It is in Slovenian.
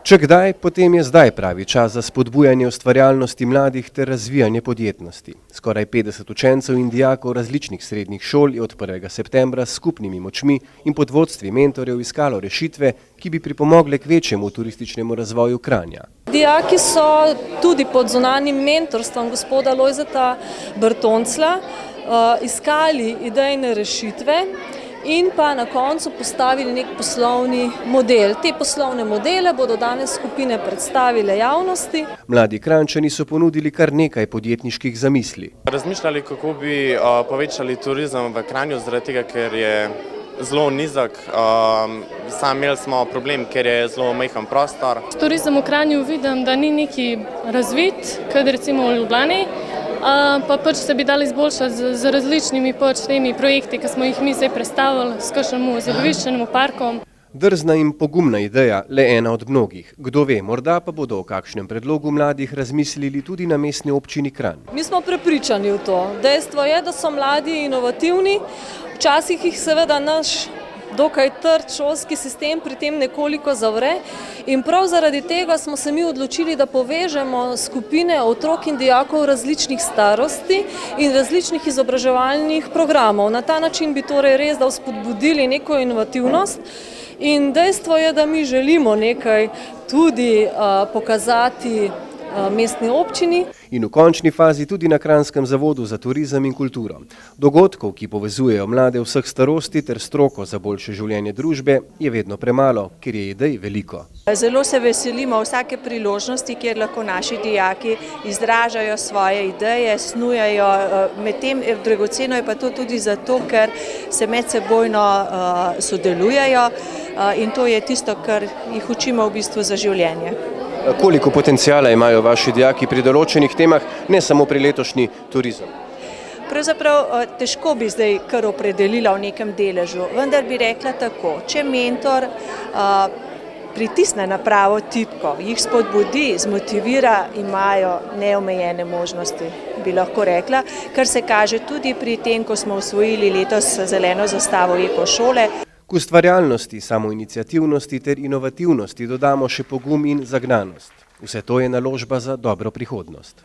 Če kdaj, potem je zdaj pravi čas za spodbujanje ustvarjalnosti mladih ter razvijanje podjetnosti. Skoraj 50 učencev in dijakov različnih srednjih šol je od 1. septembra s skupnimi močmi in pod vodstvi mentorjev iskalo rešitve, ki bi pripomogle k večjemu turističnemu razvoju Kranja. Dijaki so tudi pod zunanjim mentorstvom gospoda Lojzeta Bertonclja iskali idejne rešitve in pa na koncu postavili nek poslovni model. Te poslovne modele bodo danes skupine predstavile javnosti. Mladi Kranjčani so ponudili kar nekaj podjetniških zamisli. Razmišljali, kako bi povečali turizem v Kranju, zaradi tega, ker je zelo nizek. Sam imeli smo problem, ker je zelo majhen prostor. Turizem v Kranju vidim, da ni neki razvit, kot recimo v Ljubljani, pa se bi dali izboljšati z različnimi temi projekti, ki smo jih mi zdaj predstavili, s kakšnim zabaviščenim parkom. Drzna in pogumna ideja, le ena od mnogih. Kdo ve, morda pa bodo o kakšnem predlogu mladih razmislili tudi na mestni občini Kranj. Mi smo prepričani v to. Dejstvo je, da so mladi inovativni, včasih jih seveda naš dokaj trd šolski sistem pri tem nekoliko zavre in prav zaradi tega smo se mi odločili, da povežemo skupine otrok in dijakov različnih starosti in različnih izobraževalnih programov. Na ta način bi torej res da spodbudili neko inovativnost in dejstvo je, da mi želimo nekaj tudi pokazati mestni občini. In v končni fazi tudi na Kranjskem zavodu za turizem in kulturo. Dogodkov, ki povezujejo mlade vseh starosti ter stroko za boljše življenje družbe, je vedno premalo, ker je idej veliko. Zelo se veselimo vsake priložnosti, kjer lahko naši dijaki izražajo svoje ideje, snujejo. Medtem dragoceno je pa to tudi zato, ker se medsebojno sodelujejo in to je tisto, kar jih učimo v bistvu za življenje. Koliko potencijala imajo vaši dijaki pri določenih temah, ne samo pri letošnji turizem? Pravzaprav težko bi zdaj kar opredelila v nekem deležu, vendar bi rekla tako, če mentor pritisne na pravo tipko, jih spodbudi, zmotivira, imajo neomejene možnosti, bi lahko rekla, kar se kaže tudi pri tem, ko smo osvojili letos zeleno zastavo Ekošole. K ustvarjalnosti, samoiniciativnosti ter inovativnosti dodamo še pogum in zagnanost. Vse to je naložba za dobro prihodnost.